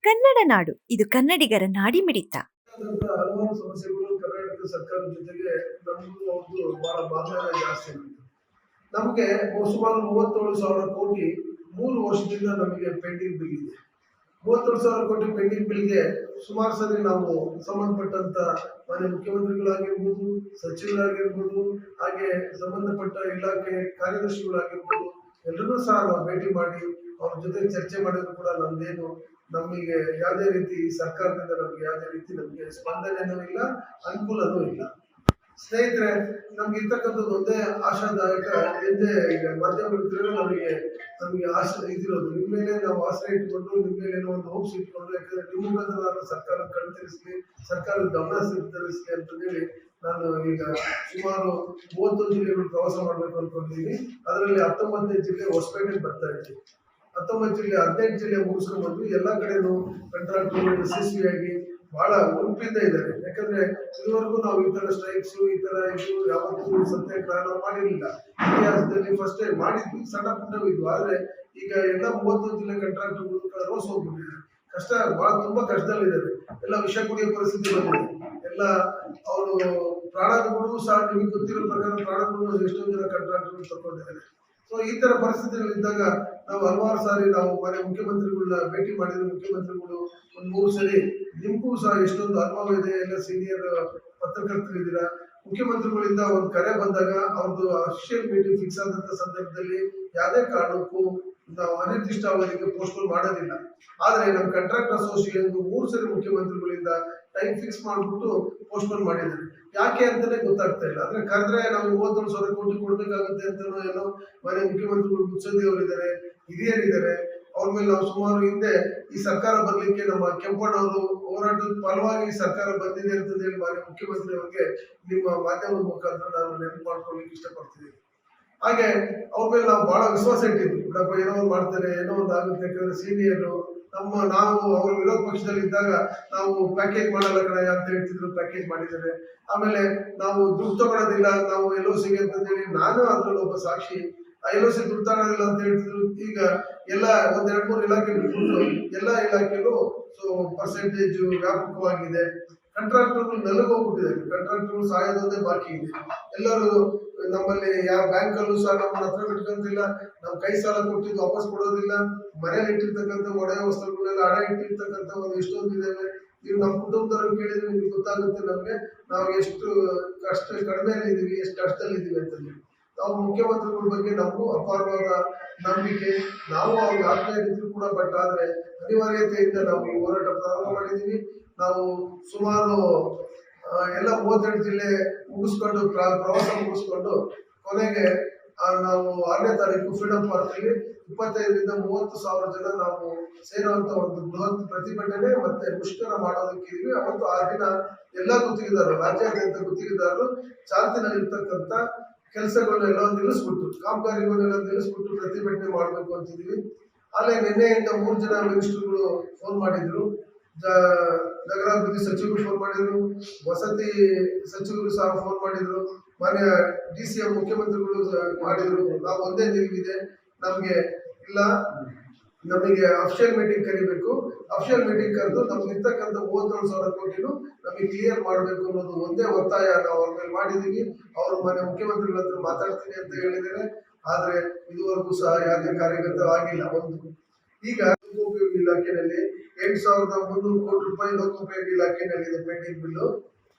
ಕನ್ನಡ ನಾಡು ಇದು ಕನ್ನಡಿಗರ ನಾಡಿಮಿಡಿತ. ಹಲವಾರು ಸಮಸ್ಯೆಗಳು ಕರ್ನಾಟಕ ಸರ್ಕಾರದ ಜೊತೆಗೆ ನಮಗೂ ಅವ್ರದ್ದು ಬಹಳ ಬಾಂಧವ್ಯ ಜಾಸ್ತಿ ಆಗುತ್ತೆ. ನಮಗೆ ಸುಮಾರು 37,000 ಕೋಟಿ 3 ವರ್ಷದಿಂದ ನಮಗೆ ಪೆಂಡಿಂಗ್ ಬಿಲ್ ಇದೆ. 37,000 ಕೋಟಿ ಪೆಂಡಿಂಗ್ ಬಿಲ್ಗೆ ಸುಮಾರು ಸರಿ ನಾವು ಸಂಬಂಧಪಟ್ಟಂತ ಮಾನ್ಯ ಮುಖ್ಯಮಂತ್ರಿಗಳಾಗಿರ್ಬೋದು, ಸಚಿವರಾಗಿರ್ಬೋದು, ಹಾಗೆ ಸಂಬಂಧಪಟ್ಟ ಇಲಾಖೆ ಕಾರ್ಯದರ್ಶಿಗಳಾಗಿರ್ಬೋದು, ಎಲ್ಲರೂ ಸಹ ನಾವು ಭೇಟಿ ಮಾಡಿ ಅವ್ರ ಜೊತೆ ಚರ್ಚೆ ಮಾಡಿದ್ರು ಕೂಡ ನಮಗೆ ಯಾವುದೇ ರೀತಿ ಸರ್ಕಾರದಿಂದ ನಮ್ಗೆ ಯಾವುದೇ ರೀತಿ ನಮಗೆ ಸ್ಪಂದನೆನೂ ಇಲ್ಲ, ಅನುಕೂಲನೂ ಇಲ್ಲ. ಸ್ನೇಹಿತರೆ, ನಮ್ಗೆ ಇರ್ತಕ್ಕಂಥದ್ದು ಒಂದೇ ಆಶಾದಾಯಕ ಹಿಂದೆ ಈಗ ಮಾಧ್ಯಮಗಳಿದ್ರೆ ನಮಗೆ ಆಶೆ ಇದಿರೋದು ನಿಮ್ಮ ಮೇಲೆ ನಾವು ಆಶ್ರಯ ಇಟ್ಕೊಂಡು ನಿಮ್ಮ ಮೇಲೆ ಏನೋ ಒಂದು ಹೋಪ್ಸ್ ಇಟ್ಕೊಂಡು, ಯಾಕಂದ್ರೆ ನಿಮ್ಮ ಮುಖಾಂತರ ಸರ್ಕಾರ ಕಣ್ತರಿಸಲಿ, ಸರ್ಕಾರದ ಗಮನ ತರಿಸಲಿ ಅಂತಂದೇಳಿ ನಾನು ಈಗ ಸುಮಾರು 31 ಜಿಲ್ಲೆಗಳು ಪ್ರವಾಸ ಮಾಡಬೇಕು ಅನ್ಕೊಂಡಿದ್ದೀನಿ. ಅದರಲ್ಲಿ 19ನೇ ಜಿಲ್ಲೆ ಹೊಸಪೇಟೆಗೆ ಬರ್ತಾ ಇದ್ದೀನಿ. 19 ಜಿಲ್ಲೆ 18 ಜಿಲ್ಲೆ ಮುಗಿಸ್ಕೊಂಡ್ಬಂದು ಎಲ್ಲ ಕಡೆನೂ ಕಾಂಟ್ರಾಕ್ಟರ್ ಯಶಸ್ವಿಯಾಗಿ ಬಹಳ ಉರುಪಿಂದ ಇದ್ದಾರೆ. ಯಾಕಂದ್ರೆ ಇದುವರೆಗೂ ನಾವು ಈ ತರ ಸ್ಟ್ರೈಕ್ಸ್ ಈ ತರ ಇದು ಯಾವತ್ತೂ ಸತ್ಯಾಗ್ರಹ ನಾವು ಮಾಡಿರಲಿಲ್ಲ. ಇತಿಹಾಸದಲ್ಲಿ ಫಸ್ಟ್ ಟೈಮ್ ಮಾಡಿದ್ವಿ, ಸಣ್ಣ ಪುಟ್ಟವಿದ್ವು. ಆದ್ರೆ ಈಗ ಎಲ್ಲ 31 ಜಿಲ್ಲೆ ಕಾಂಟ್ರಾಕ್ಟರ್ ರೋಸ್ ಹೋಗ್ಬಿಟ್ಟಿದ್ದಾರೆ. ಕಷ್ಟ ತುಂಬಾ ಕಷ್ಟದಲ್ಲಿದ್ದಾರೆ. ಎಲ್ಲ ವಿಷ ಕುಡಿಯೋ ಪರಿಸ್ಥಿತಿ ಬಂದಿದೆ. ಎಲ್ಲ ಅವರು ಪ್ರಾಣಗಳು ಸಹ ನಿಮಗೆ ಗೊತ್ತಿರೋ ಪ್ರಕಾರ ಪ್ರಾಣಗಳು ಎಷ್ಟೊಂದು ಜನ ಕಾಂಟ್ರಾಕ್ಟರ್ ತಗೊಂಡಿದ್ದಾರೆ. ಸೊ ಈ ತರ ಪರಿಸ್ಥಿತಿಯಲ್ಲಿ ಇದ್ದಾಗ ನಾವು ಹಲವಾರು ಸಾರಿ ನಾವು ಮನೆ ಮುಖ್ಯಮಂತ್ರಿಗಳನ್ನ ಭೇಟಿ ಮಾಡಿದ್ರೆ ಮುಖ್ಯಮಂತ್ರಿಗಳು ಒಂದು 3 ಸರಿ ನಿಮಗೂ ಸಹ ಎಷ್ಟೊಂದು ಅನುಭವ ಇದೆ, ಎಲ್ಲ ಸೀನಿಯರ್ ಪತ್ರಕರ್ತರಿದ್ದೀರಾ. ಮುಖ್ಯಮಂತ್ರಿಗಳಿಂದ ಒಂದು ಕರೆ ಬಂದಾಗ ಅವ್ರದ್ದು ಅಫಿಷಿಯಲ್ ಮೀಟಿಂಗ್ ಫಿಕ್ಸ್ ಆದಂತ ಸಂದರ್ಭದಲ್ಲಿ ಯಾವುದೇ ಕಾರಣಕ್ಕೂ ನಾವು ಅನಿರ್ದಿಷ್ಟ ಅವಧಿಗೆ ಪೋಸ್ಟ್ಪೋನ್ ಮಾಡೋದಿಲ್ಲ. ಆದ್ರೆ ನಮ್ಮ ಕಾಂಟ್ರಾಕ್ಟ್ ಅಸೋಸಿಯೇಷನ್ 3 ಸರಿ ಮುಖ್ಯಮಂತ್ರಿಗಳಿಂದ ಟೈಮ್ ಫಿಕ್ಸ್ ಮಾಡ್ಬಿಟ್ಟು ಪೋಸ್ಟ್ಪೋನ್ ಮಾಡಿದ್ದಾರೆ. ಯಾಕೆ ಅಂತಾನೆ ಗೊತ್ತಾಗ್ತಾ ಇಲ್ಲ. ಅಂದ್ರೆ ಕರೆದ್ರೆ ನಾವು 37,000 ಕೋಟಿ ಕೊಡ್ಬೇಕಾಗುತ್ತೆ ಅಂತ ಏನೋ ಮನೆ ಮುಖ್ಯಮಂತ್ರಿಗಳು ಮುತ್ಸದ್ದಿ ಅವರಿದ್ದಾರೆ, ಹಿರಿಯರಿದ್ದಾರೆ. ಅವ್ರ ಮೇಲೆ ನಾವು ಸುಮಾರು ಹಿಂದೆ ಈ ಸರ್ಕಾರ ಬರ್ಲಿಕ್ಕೆ ನಮ್ಮ ಕೆಂಪಣ್ಣವರು ಹೋರಾಟದ ಫಲವಾಗಿ ಸರ್ಕಾರ ಬಂದಿದೆ ಅಂತಂದೇಳಿ ಮಾನ್ಯ ಮುಖ್ಯಮಂತ್ರಿ ಅವರಿಗೆ ನಿಮ್ಮ ಮಾಧ್ಯಮದ ಮುಖಾಂತರ ನಾನು ನೆನಪು ಮಾಡ್ಕೊಳ್ಳಿಕ್ಕೆ ಇಷ್ಟಪಡ್ತೀನಿ. ಹಾಗೆ ಅವ್ರ ಮೇಲೆ ನಾವು ಬಹಳ ವಿಶ್ವಾಸ ಇಟ್ಟಿದ್ವಿ. ಬಿಡಪ್ಪ ಏನೋ ಒಂದು ಮಾಡ್ತಾರೆ, ಏನೋ ಒಂದು ಆಗುತ್ತೆ. ಯಾಕಂದ್ರೆ ಸೀನಿಯರು ನಾವು ಅವ್ರ ವಿರೋಧ ಪಕ್ಷದಲ್ಲಿ ಇದ್ದಾಗ ನಾವು ಪ್ಯಾಕೇಜ್ ಮಾಡಲ್ಲ ಕಣಯ್ಯ ಅಂತ ಹೇಳ್ತಿದ್ರು, ಪ್ಯಾಕೇಜ್ ಮಾಡಿದ್ದಾರೆ. ಆಮೇಲೆ ನಾವು ದುಡ್ಡು ತಗೊಳ್ಳೋದಿಲ್ಲ ನಾವು LOCಗೆ ಅಂತಂದೇಳಿ ನಾನು ಅದ್ರಲ್ಲಿ ಒಬ್ಬ ಸಾಕ್ಷಿ. LOC ದುಡ್ಡು ತಗೊಳ್ಳೋದಿಲ್ಲ ಅಂತ ಹೇಳ್ತಿದ್ರು. ಈಗ ಎಲ್ಲ 1-2-3 ಇಲಾಖೆ ಬಿಟ್ಬಿಟ್ಟು ಎಲ್ಲ ಇಲಾಖೆಗೂ ಪರ್ಸೆಂಟೇಜ್ ವ್ಯಾಪಕವಾಗಿದೆ. ಕಾಂಟ್ರಾಕ್ಟರ್ಗಳು ನೆಲಗೋಗ್ಬಿಟ್ಟಿದ್ದಾರೆ. ಕಾಂಟ್ರಾಕ್ಟರ್ಗಳು ಸಾಯೋದೊಂದೇ ಬಾಕಿ ಇದೆ. ಎಲ್ಲರೂ ನಮ್ಮಲ್ಲಿ ಯಾವ ಬ್ಯಾಂಕಲ್ಲೂ ಸಹ ನಮ್ಮನ್ನ ಹತ್ರ ಬಿಟ್ಕೊಂತಿಲ್ಲ. ನಾವು ಕೈ ಸಾಲ ಕೊಟ್ಟಿದ್ದು ವಾಪಸ್ ಕೊಡೋದಿಲ್ಲ. ಮನೇಲಿ ಇಟ್ಟಿರ್ತಕ್ಕಂಥ ಒಡೆಯ ವಸ್ತುಗಳನ್ನೆಲ್ಲ ಅಡ ಇಟ್ಟಿರ್ತಕ್ಕಂಥ ಒಂದು ಎಷ್ಟೊಂದು ಇದಾವೆ. ನೀವು ನಮ್ಮ ಕುಟುಂಬದವ್ರು ಕೇಳಿದ್ರೆ ನಿಮ್ಗೆ ಗೊತ್ತಾಗುತ್ತೆ ನಮ್ಗೆ ನಾವು ಎಷ್ಟು ಕಡಿಮೆಯಲ್ಲಿ ಇದೀವಿ, ಎಷ್ಟು ಕಷ್ಟದಲ್ಲಿ ಇದೀವಿ ಅಂತಂದ್ರೆ. ನಾವು ಮುಖ್ಯಮಂತ್ರಿಗಳ ಬಗ್ಗೆ ನಮಗೂ ಅಪಾರವಾದ ನಂಬಿಕೆ, ನಾವು ಅವ್ರಿಗೆ ಆತ್ಮೀಯರಿದ್ರು ಕೂಡ. ಬಟ್ ಆದ್ರೆ ಅನಿವಾರ್ಯತೆಯಿಂದ ನಾವು ಈ ಹೋರಾಟ ಪ್ರಾರಂಭ ಮಾಡಿದೀವಿ. ನಾವು ಸುಮಾರು ಎಲ್ಲ 32 ಜಿಲ್ಲೆ ಮುಗಿಸ್ಕೊಂಡು ಪ್ರವಾಸ ಮುಗಿಸ್ಕೊಂಡು ಕೊನೆಗೆ ನಾವು 6ನೇ ತಾರೀಕು ಫ್ರೀಡಂ ಪಾರ್ಕ್ ಅಲ್ಲಿ 25ರಿಂದ 30,000 ಜನ ನಾವು ಸೇರುವಂತ ಒಂದು ಬೃಹತ್ ಪ್ರತಿಭಟನೆ ಮತ್ತೆ ಮುಷ್ಕರ ಮಾಡೋದಕ್ಕಿದ್ವಿ. ಅವತ್ತು ಆ ದಿನ ಎಲ್ಲಾ ಗುತ್ತಿಗೆದಾರರು, ರಾಜ್ಯಾದ್ಯಂತ ಗುತ್ತಿಗೆದಾರರು ಚಾಲ್ತಿನಲ್ಲಿ ಇರ್ತಕ್ಕಂಥ ಕೆಲಸಗಳನ್ನೆಲ್ಲ ನಿಲ್ಲಿಸ್ಬಿಟ್ಟು, ಕಾಮಗಾರಿಗಳನ್ನೆಲ್ಲ ನಿಲ್ಲಿಸ್ಬಿಟ್ಟು ಪ್ರತಿಭಟನೆ ಮಾಡ್ಬೇಕು ಅಂತಿದ್ವಿ. ಅಲ್ಲೇ ನಿನ್ನೆಯಿಂದ 3 ಜನ ಮಿನಿಸ್ಟರ್ಗಳು ಫೋನ್ ಮಾಡಿದ್ರು. ನಗರಾಭಿವೃದ್ಧಿ ಸಚಿವರು ಫೋನ್ ಮಾಡಿದ್ರು, ವಸತಿ ಸಚಿವರು ಸಹ ಫೋನ್ ಮಾಡಿದ್ರು, ಮಾನ್ಯ DCM ಮುಖ್ಯಮಂತ್ರಿಗಳು ಮಾಡಿದ್ರು. ನಾವು ಒಂದೇ ನಿಲುವಿದೆ, ನಮ್ಗೆ ಇಲ್ಲ, ನಮಗೆ ಅಫಿಷಿಯಲ್ ಮೀಟಿಂಗ್ ಕರಿಬೇಕು. ಅಫಿಷಿಯಲ್ ಮೀಟಿಂಗ್ ಕರೆದು ನಮ್ಗೆ ಇರ್ತಕ್ಕಂಥ 37,000 ಕೋಟಿನೂ ನಮಗೆ ಕ್ಲಿಯರ್ ಮಾಡಬೇಕು ಅನ್ನೋದು ಒಂದೇ ಒತ್ತಾಯ ನಾವು ಅವ್ರ ಮೇಲೆ ಮಾಡಿದೀವಿ. ಅವರು ಮಾನ್ಯ ಮುಖ್ಯಮಂತ್ರಿಗಳ ಹತ್ರ ಮಾತಾಡ್ತೀನಿ ಅಂತ ಹೇಳಿದ್ದಾರೆ. ಆದ್ರೆ ಇದುವರೆಗೂ ಸಹ ಯಾವುದೇ ಕಾರ್ಯಗತವಾಗಿಲ್ಲ. ಈಗ ಲೋಕೋಪಯೋಗಿ ಇಲಾಖೆಯಲ್ಲಿ 8,300 ಕೋಟಿ ರೂಪಾಯಿ ಲೋಕೋಪಯೋಗಿ ಇಲಾಖೆಯಲ್ಲಿ ಇದೆ ಪೆಂಡಿಂಗ್ ಬಿಲ್ಲು.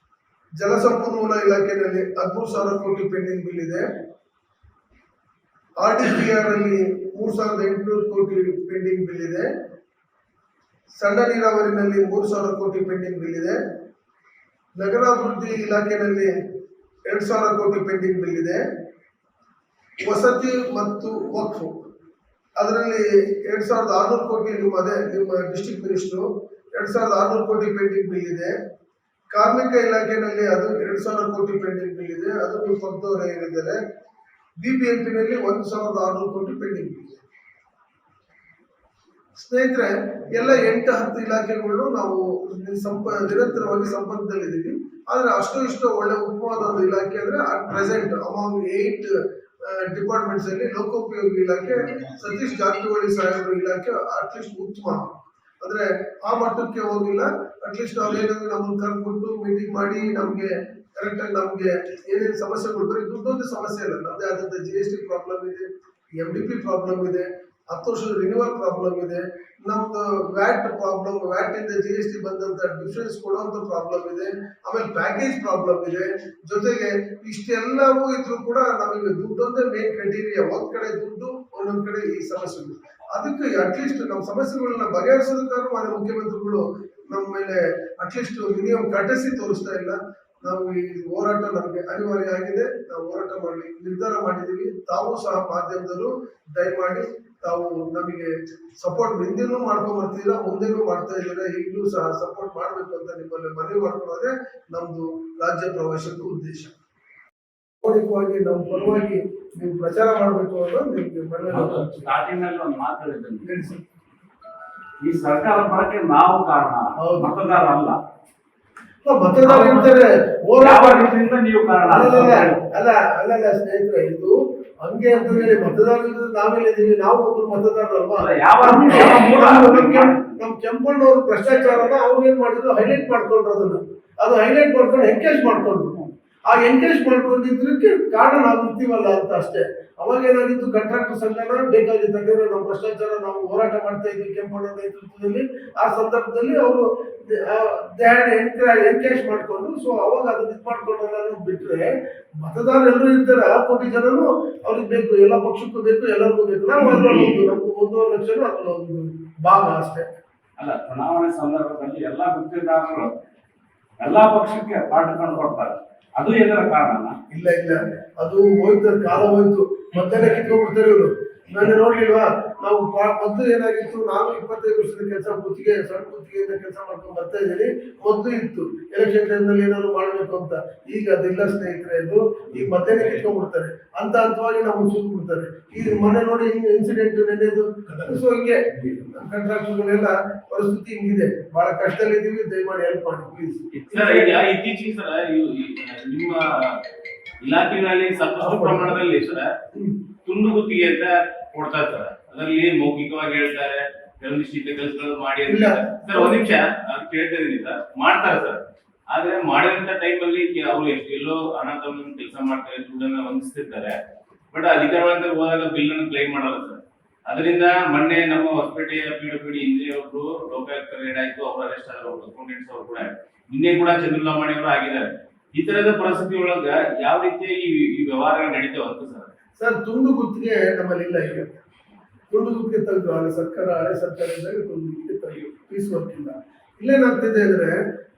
ಜಲಸಂಪನ್ಮೂಲ ಇಲಾಖೆಯಲ್ಲಿ 13,000 ಕೋಟಿ ಪೆಂಡಿಂಗ್ ಬಿಲ್ ಇದೆ. RDPR ಅಲ್ಲಿ 3,800 ಕೋಟಿ ಪೆಂಡಿಂಗ್ ಬಿಲ್ ಇದೆ. ಸಣ್ಣ ನೀರಾವರಿನಲ್ಲಿ 3,000 ಕೋಟಿ ಪೆಂಡಿಂಗ್ ಬಿಲ್ ಇದೆ. ನಗರಾಭಿವೃದ್ಧಿ ಇಲಾಖೆಯಲ್ಲಿ 2,000 ಕೋಟಿ ಪೆಂಡಿಂಗ್ ಬಿಲ್ ಇದೆ. ವಸತಿ ಮತ್ತು ವಕ್ಫ್ ಅದರಲ್ಲಿ 2,600 ಕೋಟಿ ನಿಮ್ಮ ಡಿಸ್ಟ್ರಿಕ್ಟ್ ಮಿನಿಸ್ಟ್ರು 2,600 ಕೋಟಿ ಪೆಂಡಿಂಗ್ ಬಿಲ್ ಇದೆ. ಕಾರ್ಮಿಕ ಇಲಾಖೆಯಲ್ಲಿ ಅದು 2,000 ಕೋಟಿ ಪೆಂಡಿಂಗ್ ಬಿಲ್ ಇದೆ. ಅದು ನೀವು ಪಕ್ಕದವರೇ ಹೇಳಿದ್ದಾರೆ. BBMPನಲ್ಲಿ 1,600 ಕೋಟಿ ಪೆಂಡಿಂಗ್ ಬಿಲ್ ಇದೆ. ಸ್ನೇಹಿತರೆ, ಎಲ್ಲ 8-10 ಇಲಾಖೆಗಳು ನಾವು ನಿರಂತರವಾಗಿ ಸಂಪರ್ಕದಲ್ಲಿದ್ದೀವಿ. ಆದ್ರೆ ಇಷ್ಟು ಒಳ್ಳೆ ಉತ್ತಮವಾದ ಒಂದು ಇಲಾಖೆ ಅಂದ್ರೆ ಅಟ್ ಪ್ರೆಸೆಂಟ್ ಅಮಾಂಗ್ 8 ಡಿಪಾರ್ಟ್ಮೆಂಟ್ಸ್ ಅಲ್ಲಿ ಲೋಕೋಪಯೋಗಿ ಇಲಾಖೆ, ಸತೀಶ್ ಜಾರಕಿಹೊಳಿ ಸಾಹೇಬರ ಇಲಾಖೆ ಅಟ್ಲೀಸ್ಟ್ ಉತ್ತಮ. ಅಂದ್ರೆ ಆ ಮಟ್ಟಕ್ಕೆ ಹೋಗಿಲ್ಲ. ಅಟ್ಲೀಸ್ಟ್ ಅವ್ರು ಏನಾದ್ರು ನಮ್ಮನ್ನು ಕರ್ಬಿಟ್ಟು ಮೀಟಿಂಗ್ ಮಾಡಿ ನಮ್ಗೆ ಕರೆಕ್ಟ್ ಆಗಿ ನಮ್ಗೆ ಏನೇನು ಸಮಸ್ಯೆಗಳು ಬರೀ ದುಡ್ಡೊಂದು ಸಮಸ್ಯೆ ಇಲ್ಲ, ನಮ್ದೇ ಆದಂತ GST ಪ್ರಾಬ್ಲಮ್ ಇದೆ, MDP ಪ್ರಾಬ್ಲಮ್ ಇದೆ, 10 ವರ್ಷದ ರಿನ್ಯೂವಲ್ ಪ್ರಾಬ್ಲಮ್ ಇದೆ, ನಮ್ದು ವ್ಯಾಟ್ ಪ್ರಾಬ್ಲಮ್, ವ್ಯಾಟ್ ಇಂದ GST ಬಂದಂತ ಡಿಫರೆನ್ಸ್ ಕೊಡುವಂತ ಪ್ರಾಬ್ಲಮ್ ಇದೆ, ಆಮೇಲೆ ಪ್ಯಾಕೇಜ್ ಪ್ರಾಬ್ಲಮ್ ಇದೆ. ಜೊತೆಗೆ ಇಷ್ಟೆಲ್ಲವೂ ಇದ್ರೂ ಕೂಡ ನಮಗೆ ದುಡ್ಡೊಂದೇ ಮೇನ್ ಕ್ರೈಟೀರಿಯಾ. ಒಂದ್ ಕಡೆ ದುಡ್ಡು, ಒಂದೊಂದ್ ಕಡೆ ಈ ಸಮಸ್ಯೆಗಳು. ಅದಕ್ಕೆ ಅಟ್ಲೀಸ್ಟ್ ನಮ್ಮ ಸಮಸ್ಯೆಗಳನ್ನ ಬಗೆಹರಿಸೋದಕ್ಕಾದ್ರೂ ಮಾನ್ಯ ಮುಖ್ಯಮಂತ್ರಿಗಳು ನಮ್ಮ ಮೇಲೆ ಅಟ್ಲೀಸ್ಟ್ ಮಿನಿಮಮ್ ಕಟಸಿ ತೋರಿಸ್ತಾ ಇಲ್ಲ. ನಾವು ಈ ಹೋರಾಟ ನಮಗೆ ಅನಿವಾರ್ಯ ಆಗಿದೆ, ನಾವು ಹೋರಾಟ ಮಾಡಿ ನಿರ್ಧಾರ ಮಾಡಿದ್ದೀವಿ. ತಾವು ಸಹ ಮಾಧ್ಯಮದವರು ದಯಮಾಡಿ ತಾವು ನಮಗೆ ಸಪೋರ್ಟ್ ಹಿಂದೆನೂ ಮಾಡ್ಕೊಂಡ್ ಬರ್ತಿದ್ದೀರಾ, ಮುಂದೆನೂ ಮಾಡ್ತಾ ಇದ್ದೀರಾ, ಈಗಲೂ ಸಹ ಸಪೋರ್ಟ್ ಮಾಡಬೇಕು ಅಂತ ನಿಮ್ಮಲ್ಲಿ ಮನವಿ ಮಾಡ್ಕೊಳ್ಳೋದೇ ನಮ್ದು ರಾಜ್ಯ ಪ್ರವಾಸದ ಉದ್ದೇಶ. ಮೌಲಿಕವಾಗಿ ನಮ್ಮ ಪರವಾಗಿ ನೀವು ಪ್ರಚಾರ ಮಾಡಬೇಕು ಅನ್ನೋದು ನಿಮ್ಗೆ ಸ್ಟಾರ್ಟಿಂಗ್ ಅಲ್ಲಿ ಒಂದು ಮಾತು ಹೇಳಿದ್ದೇನೆ, ಈ ಸರ್ಕಾರ ಬರಕ್ಕೆ ನಾವು ಕಾರಣ, ಮತದಾರ ಅಲ್ಲ. ಮತದಾರ ಇರ್ತಾರೆ, ಹೋರಾಟದಿಂದ ನೀವು ಕಾರಣ ಅಲ್ಲ ಸ್ನೇಹಿತರೆ, ಇದು ಹಂಗೆ ಅಂತ ಹೇಳಿ ಮತದಾರ ನಾವೆಲ್ಲ ಇದೀವಿ, ನಾವು ಒಬ್ರು ಮತದಾರರಲ್ವಾ? ನಮ್ ಕೆಂಪಣ್ಣವ್ರು ಭ್ರಷ್ಟಾಚಾರನ ಅವ್ರು ಏನ್ ಮಾಡಿದ್ರು, ಹೈಲೈಟ್ ಮಾಡ್ಕೊಂಡ್ರು. ಅದು ಹೈಲೈಟ್ ಮಾಡ್ಕೊಂಡು ಎನ್ಕೇಜ್ ಮಾಡ್ಕೊಂಡ್ರು. ಆ ಎನ್ಕೇಜ್ ಮಾಡ್ಕೊಂಡಿದ್ದಕ್ಕೆ ಕಾರಣ ನಾವು ಇರ್ತೀವಲ್ಲ ಅಂತ ಅಷ್ಟೇ. ಅವಾಗ ಏನಾಗಿತ್ತು, ಕಾಂಟ್ರಾಕ್ಟರ್ ಸಂಘನ ಬೇಕಾಗಿತ್ತು, ಯಾಕಂದ್ರೆ ನಾವು ಭ್ರಷ್ಟಾಚಾರ ನಾವು ಹೋರಾಟ ಮಾಡ್ತಾ ಇದ್ವಿ ಕೆಂಪಣ್ಣ ನೇತೃತ್ವದಲ್ಲಿ. ಆ ಸಂದರ್ಭದಲ್ಲಿ ಅವರು ಎನ್ಕೇಜ್ ಮಾಡ್ಕೊಂಡು, ಸೊ ಅವಾಗ ಅದನ್ನ ಇದು ಮಾಡ್ಕೊಂಡಲ್ಲ ಬಿಟ್ರೆ, ಮತದಾರ ಎಲ್ಲರೂ ಇರ್ತಾರೆ, 6 ಕೋಟಿ ಜನನು ಅವ್ರಿಗೆ ಬೇಕು, ಎಲ್ಲ ಪಕ್ಷಕ್ಕೂ ಬೇಕು, ಎಲ್ಲರಿಗೂ ಬೇಕು. ನಾವು ಅದ್ರಲ್ಲಿ ನಮ್ದು 1.5 ಲಕ್ಷ ಅದ್ರಲ್ಲಿ ಒಂದು ಭಾಗ ಅಷ್ಟೇ ಅಲ್ಲ. ಚುನಾವಣೆ ಸಂದರ್ಭದಲ್ಲಿ ಎಲ್ಲಾ ಗುತ್ತಿಗೆದಾರರು ಎಲ್ಲಾ ಪಕ್ಷಕ್ಕೆ ಪಾಠ ಕೊಡ್ತಾರೆ, ಅದು ಇದರ ಕಾರಣ ಇಲ್ಲ. ಅದು ಹೋಯ್ತು, ಕಾಲ ಹೋಯ್ತು, ಮೊದಲೇ ಕಿತ್ಕೊಂಡ್ಬಿಡ್ತಾರೆ ಇವರು. ನಾನು ನೋಡ್ಲಿಲ್ವಾ, ನಾವು ಮೊದಲು ಏನಾಗಿತ್ತು, ನಾನು 25 ವರ್ಷದ ಕೆಲಸ ಸಣ್ಣ ಗುತ್ತಿಗೆಯಿಂದ ಕೆಲಸ ಮಾಡ್ಕೊಂಡು ಬರ್ತಾ ಇದ್ದೀನಿ. ಮೊದಲು ಇತ್ತು ಎಲೆಕ್ಷನ್ ಟೈಮ್ನಲ್ಲಿ ಏನಾದ್ರು ಮಾಡ್ಬೇಕು ಅಂತ, ಈಗ ಅದಿಲ್ಲ ಸ್ನೇಹಿತರೆ. ಇದು ಈಗ ಮಧ್ಯಾಹ್ನ ಕಿತ್ಕೊಂಡ್ಬಿಡ್ತಾರೆ, ಹಂತವಾಗಿ ನಾವು ಸುತ್ಬಿಡ್ತಾರೆ. ಈಗ ಮೊನ್ನೆ ನೋಡಿ ಇನ್ಸಿಡೆಂಟ್ ನೆನೆದು. ಸೊ ಹಿಂಗೆ ಕಾಂಟ್ರಾಕ್ಟರ್ಗಳೆಲ್ಲ ಪರಿಸ್ಥಿತಿ ಹಿಂಗಿದೆ, ಬಹಳ ಕಷ್ಟದಲ್ಲಿದ್ದೀವಿ, ದಯಮಾಡಿ ಹೆಲ್ಪ್ ಮಾಡಿ ಪ್ಲೀಸ್. ಇತ್ತೀಚೆಗೆ ಸರ್ ನಿಮ್ಮ ಇಲಾಖೆಗಳಲ್ಲಿ ಸಾಕಷ್ಟು ಪ್ರಮಾಣದಲ್ಲಿ ಸರ್ ತುಂಡು ಗುತ್ತಿಗೆ ಅಂತ ಕೊಡ್ತಾ ಇರ್ತಾರೆ. ಅದರಲ್ಲಿ ಮೌಖಿಕವಾಗಿ ಹೇಳ್ತಾರೆ, ಕೆಲವೊಂದಿಷ್ಟು ಕೆಲಸಗಳು ಮಾಡಿ ಅಂತ. ಸರ್ ಒಂದ್ ನಿಮಿಷ ಅದು ಕೇಳ್ತಾ ಇದೀನಿ ಸರ್, ಮಾಡ್ತಾರೆ ಸರ್. ಆದ್ರೆ ಮಾಡಿದಂತ ಟೈಮ್ ಅಲ್ಲಿ ಅವರು ಎಲ್ಲೋ ಹಣ ತಗೊಂಡು ಕೆಲಸ ಮಾಡ್ತಾರೆ, ದುಡ್ಡನ್ನ ಹೊಂದಿಸ್ತಿರ್ತಾರೆ. ಬಟ್ ಅಧಿಕಾರಿಗಳಿಂದ ಹೋದಾಗ ಬಿಲ್ ಅನ್ನು ಕ್ಲೈಮ್ ಮಾಡಲ್ಲ ಸರ್. ಅದರಿಂದ ಮೊನ್ನೆ ನಮ್ಮ ಹೊಸಪೇಟೆಯ PWD ಇಂಜಿನಿಯರ್ ಒಬ್ರು ಲೋಕಾಯುಕ್ತ ರೇಡ್ ಆಯ್ತು, ಅವ್ರ ಅರೆಸ್ಟ್ ಆದ್ರು, ಅಕೌಂಟೆಂಟ್ಸ್ ಅವರು ಕೂಡ. ನಿನ್ನೆ ಕೂಡ ಚಂದ್ರಲಾಮಣಿ ಅವರು ಆಗಿದ್ದಾರೆ. ಈ ತರದ ಪರಿಸ್ಥಿತಿ ಒಳಗ ಯಾವ ರೀತಿಯಾಗಿ ಈ ವ್ಯವಹಾರಗಳು ನಡೀತಾವ ಅಂತ ಸರ್? ಸರ್, ತುಂಡು ಗುತ್ತಿಗೆ ನಮ್ಮಲ್ಲಿ ಇಲ್ಲ. ಈಗ ತುಂಡು ಗುತ್ತಿಗೆ ತೆಗೆದು ಹಳೆ ಸರ್ಕಾರ ಇದ್ದಾಗ ತುಂಡು ಗುತ್ತಿಗೆ ತೆಗೆದು ಪೀಸ್ ವರ್ಕ್ ಇಲ್ಲ. ಇಲ್ಲೇನಾಗ್ತಿದೆ ಅಂದ್ರೆ,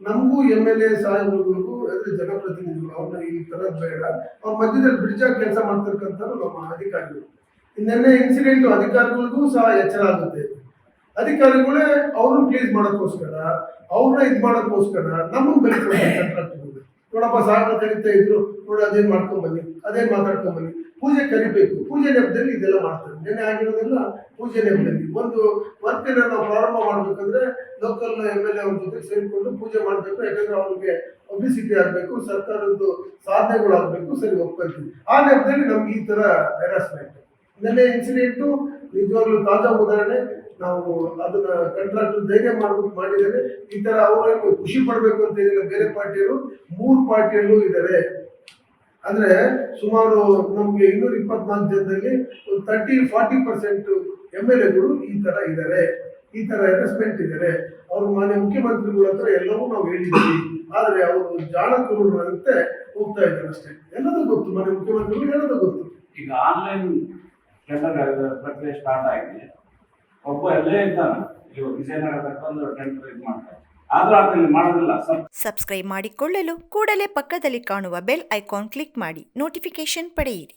ನಮಗೂ MLA ಸಾಹೇಬರುಗಳಿಗೂ ಅಂದ್ರೆ ಜನಪ್ರತಿನಿಧಿಗಳು ಅವ್ರನ್ನ ಈ ತರ ಬೇಡ, ಅವ್ರ ಮಧ್ಯದಲ್ಲಿ ಬ್ರಿಡ್ಜ್ ಆಗಿ ಕೆಲಸ ಮಾಡ್ತಿರ್ಕಂತ ನಮ್ಮ ಅಧಿಕಾರಿಗಳು. ಇನ್ನೆನ್ನೆ ಇನ್ಸಿಡೆಂಟ್ ಅಧಿಕಾರಿಗಳಿಗೂ ಸಹ ಎಚ್ಚರ ಆಗುತ್ತೆ. ಅಧಿಕಾರಿಗಳೇ ಅವ್ರನ್ನ ಪ್ಲೀಸ್ ಮಾಡೋಕ್ಕೋಸ್ಕರ, ಅವ್ರನ್ನ ಇದು ಮಾಡೋಕ್ಕೋಸ್ಕರ ನಮ್ಮನ್ನು ಬೆಳೆಸ್ತಾರೆ ಕಾಂಟ್ರಾಕ್ಟರ್ಗಳು. ನೋಡಪ್ಪ ಸಾಹೇಬ್ರ ಕರೀತಾ ಇದ್ರು, ನೋಡಿ ಅದೇನ್ ಮಾಡ್ಕೊಂಡ್ ಬನ್ನಿ, ಅದೇನ್ ಮಾತಾಡ್ಕೊಂಡ್ ಬನ್ನಿ, ಪೂಜೆ ಕರಿಬೇಕು, ಪೂಜೆ ನೆಪದಲ್ಲಿ ಇದೆಲ್ಲ ಮಾಡ್ತಾರೆ. ನೆನೆ ಆಗಿರೋದೆಲ್ಲ ಪೂಜೆ ನೆಪದಲ್ಲಿ. ಒಂದು ವರ್ಕ್ ನಾವು ಪ್ರಾರಂಭ ಮಾಡ್ಬೇಕಂದ್ರೆ ಲೋಕಲ್ MLA ಅವ್ರ ಜೊತೆ ಸೇರಿಕೊಂಡು ಪೂಜೆ ಮಾಡ್ಬೇಕು, ಯಾಕಂದ್ರೆ ಅವ್ರಿಗೆ ಪಬ್ಲಿಸಿಟಿ ಆಗ್ಬೇಕು, ಸರ್ಕಾರದ್ದು ಸಾಧನೆಗಳು ಆಗ್ಬೇಕು, ಸರಿ ಒಪ್ಕೊಳ್ತೀವಿ. ಆ ನೆಪದಲ್ಲಿ ನಮ್ಗೆ ಈ ತರ ಹ್ಯಾರಾಸ್ಮೆಂಟ್. ನೆನ್ನೆ ಇನ್ಸಿಡೆಂಟು ನಿಜವಾಗ್ಲೂ ತಾಜಾ ಉದಾಹರಣೆ. ನಾವು ಅದನ್ನ ಕಾಂಟ್ರಾಕ್ಟರ್ ಧೈರ್ಯ ಮಾಡ್ಬಿಟ್ಟು ಮಾಡಿದ್ದೇನೆ. ಈ ತರ ಅವರು ಖುಷಿ ಪಡ್ಬೇಕು ಅಂತ ಏನಿಲ್ಲ, ಬೇರೆ ಪಾರ್ಟಿಯವರು 3 ಪಾರ್ಟಿಯಲ್ಲೂ ಇದ್ದಾರೆ. ಅಂದ್ರೆ ಸುಮಾರು ನಮ್ಗೆ 224 ಜನದಲ್ಲಿ 30-40% MLAಗಳು ಈ ತರ ಇದ್ದಾರೆ, ಈ ತರ ಹ್ಯಾರಾಸ್ಮೆಂಟ್ ಇದ್ದಾರೆ. ಅವ್ರು ಮಾನ್ಯ ಮುಖ್ಯಮಂತ್ರಿಗಳ ಹತ್ರ ಎಲ್ಲವೂ ನಾವು ಹೇಳಿದ್ದೀವಿ, ಆದ್ರೆ ಅವರು ಜಾಣಕರುಗಳಂತೆ ಹೋಗ್ತಾ ಇದ್ದಾರೆ ಅಷ್ಟೇ. ಎಲ್ಲದೂ ಗೊತ್ತು, ಮಾನ್ಯ ಮುಖ್ಯಮಂತ್ರಿಗಳು ಎಲ್ಲದೂ ಗೊತ್ತು. ಈಗ ಆನ್ಲೈನ್ ಪ್ರಕ್ರಿಯೆ ಸ್ಟಾರ್ಟ್ ಆಗಿದೆ. ಒಬ್ಬ ಎಲ್ಲೇ ಇದ್ದಾನೆ, ವಿಜಯನಗರ ತಕ್ಕೊಂದು ಟೆಂಡರ್ ಇದು ಮಾಡ್ತಾರೆ, ಆದ್ರೂ ಅದನ್ನು ಮಾಡೋದಿಲ್ಲ. ಸಬ್ಸ್ಕ್ರೈಬ್ ಮಾಡಿಕೊಳ್ಳಲು ಕೂಡಲೇ ಪಕ್ಕದಲ್ಲಿ ಕಾಣುವ ಬೆಲ್ ಐಕಾನ್ ಕ್ಲಿಕ್ ಮಾಡಿ ನೋಟಿಫಿಕೇಶನ್ ಪಡೆಯಿರಿ.